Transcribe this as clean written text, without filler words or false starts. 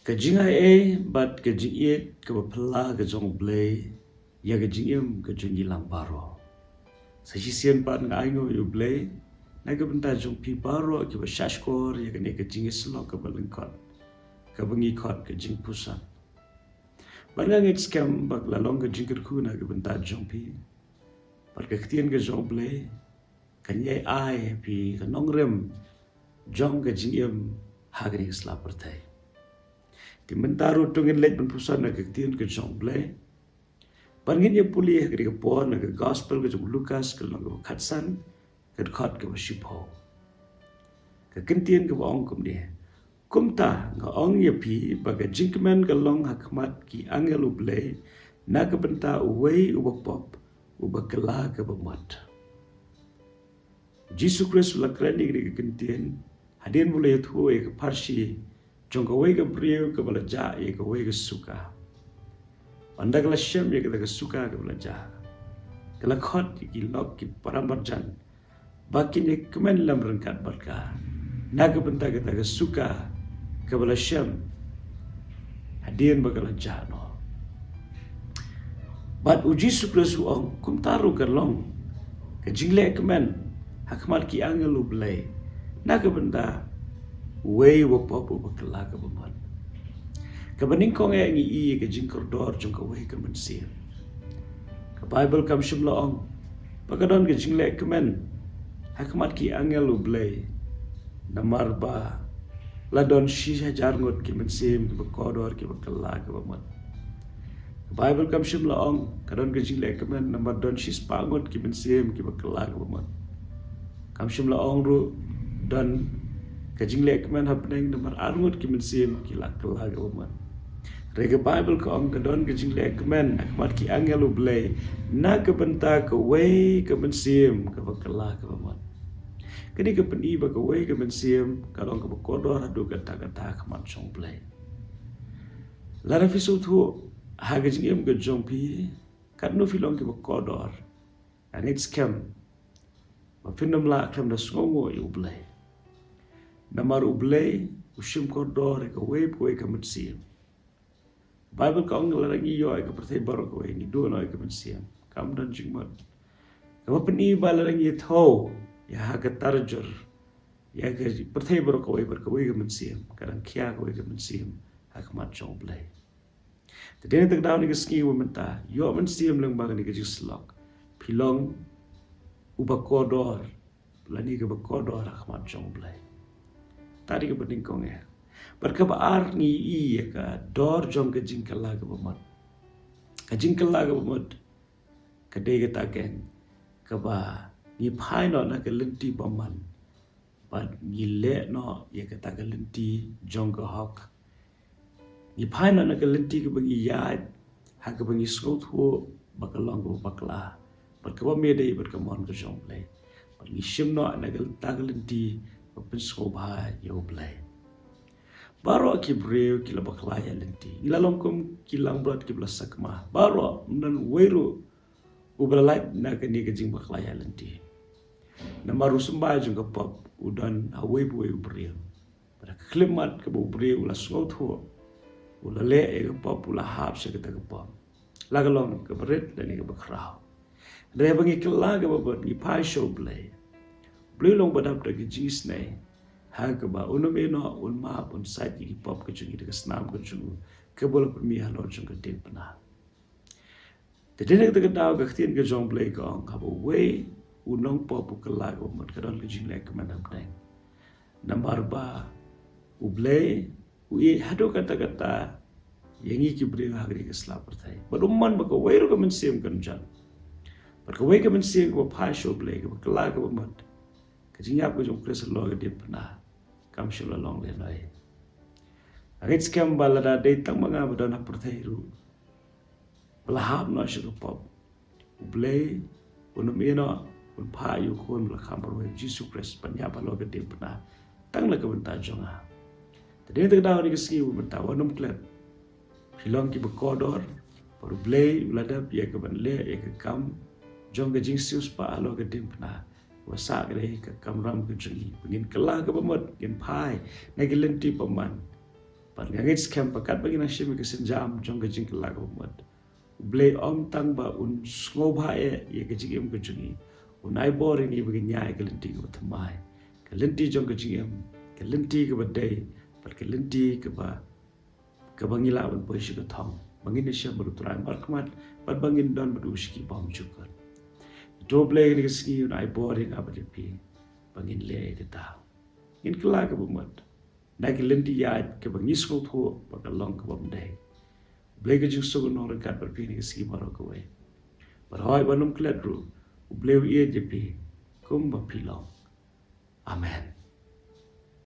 Kajing ai bat kajing iet ke bapela ke jong blay ya kajing im ke jong ilang baro. Sasisian pat nga aingo yu blay na ke benta jong pi baro ke ba shashkor ya kene kajing islo ke balengkot ke bengikot ke Jingpuson. Barang ngit scam bak lalong ke jingkir ku na ke benta jong pi. Par ke ketien ke jong blay kanye ai pi ke nongrem jong ke jing im hagri isla pertai. Di mentaru tungin lej Jingpuson na ketien ke jong blay. Pangin ye pulih ke pon na ke gospel ke jong Lukas ke long ke khatsan ke khot ke shipho. Ke kentien ke ong kum dia. Kumta nga ong ye pi baga jingkmen ke long hakmat ki angel blay na ke benta uwei ubapop ubakela ke bamat. Jesus Christ la krani ke kentien hadin boleh thu ke parsi jong ke wei ke brio ke balaja ye ke wei ke suka. Pandak la syam ye ke suka ke balaja. Ke la khot ki lok ki paramarjan. Bakin ye kemen lam rengkat barka. Na ke benta ke suka ke balasyam hadin bagalaja no. Bat uji sukres uang kum taru ke long ke jingle kemen hakmat ki angel blay. Na ke benda wei wapopo bakala ke bamat. Kebening kong ngi i ke jingkor dor jong ke wei ke mensim. Ke Bible kam shimla ong pakadon ke jingle kemen hakmat ki angel blay. Namar ba ladon shi hajar ngot ki mensim ki bakodor ki bakala ke bamat. Ke Bible kam shimla ong kadon ke jingle kemen namar don shi spangot ki mensim ki bakala ke bamat. Kam shimla ong ru dan kajing lek men hapneng namar arngut ki mensim ki lakala ke bamat. Rega Bible ko ong kadon kajing lek men akmat ki angel blay na ke benta ke wei ke mensim ke bakala ke bamat. Kini ke peni ba ke wei ke mensim kalong ke bakodor hadu kata-kata akmat jong blay. Lara fisu tu ha kajing im ke jong pi kat nu filong ke bakodor. Angit scam. Mafindam la akram da songo yu blay. Namar ublay ushim kordor ke wei ke mensim. Bible ka ong larangi yo ke pertai baru ke wei ni do no ke mensim. Kam dan jingmat. Ka peni ba larangi tho ya ha ke tarjur. Ya ke pertai baru ke wei ke mensim. Kadang kia ke wei ke mensim. Hakmat jong blay. Tadene tak daw ni ke ski menta yo mensim lang ba ni ke jislok. Pilong ubakodor lani ke bakodor hakmat jong blay. Tadi ke bening kong ya. Berkabar ni i ka dor jong ke jingkala ke bamat. Ke jingkala ke bamat. Ke de ke tagen. Ke ba ni pai no na ke lenti baman. Ba ni le no ye ke tagen lenti jong ke hok. Ni pai no na ke lenti ke bagi yad. Ha ke bagi skot ho bakalong ke bakla. Berkaba mede berkamon ke jong play. Bagi shim no na ke tagen lenti penskoba yo blay. Baro ki breu ki labakla ya lenti. Ilalong kum ki langbrat ki blasakma. Baro nan weru ublalait na ke ni ke jing bakla ya lenti. Namaru sembah jung ke pop udan awei buai breu. Pada klimat ke bu breu la sot ho. Ula le ke pop ula hap se ke ta ke pop. Lagalong ke berit dan ni ke bakrau. Daya bangi kela ke babot ni pai show blay. Blue long badap dagi jis nei ha ke ba unum eno un map un site ki pop ke jungi de snam ke jungu ke bola permi ha lor jung ke ding pana de dene ke daw ke tien ke jong play ko ang ha we unong pop ke la ko mat ke don ke jing le ke manam dai nambar ba u play u e hado kata-kata yangi ki bre ha ke sla pertai badumman ba ko we ro ke mensim kan jan par ko we ke mensim ko pa show play ke la ke mat Kejinyap ko jong kres lo ke dip na kam shula long le noi. Agit scam balada de tang mga badana pertai ru. Belahap no shuru pop. Ublay unum eno un pa yu kun la kamar we Jesus Christ panyapa lo ke dip na tang la ke benta jonga. Tadi tak daw ni ke ski benta wanum klep. Hilong ki bekodor paru blay uladap ye ke banle ye ke kam jong ke jing sius pa lo ke dip na. Wasak deh ke kamram ke jungi. Pengin kelah ke pemut. Pengin pai. Nagi lenti peman. Pan ngangit scam pakat bagi na shim ke senjam jong ke jing kelak umat. Blay om tang ba un sngoba ye ke jing ke jungi. Un ai boring ye bagi nyai ke lenti ke thamai. Ke lenti jong ke jing ke lenti ke badai, par ke lenti ke ba ke bangila un poisi ke thong. Bangin shim beruturai markmat, par bangin don beruski bom juga. Do blay ke ski un ai boring abadipi. Bangin le de ta. In kelak umat. Nai ke lenti ya ke bangis ko tho pa long ke bom dai. Blay ke jing so no rekat berpini ke ski maro ke we. Berhoi banum kledru, blay ye jepi kum ba pilong. Amen.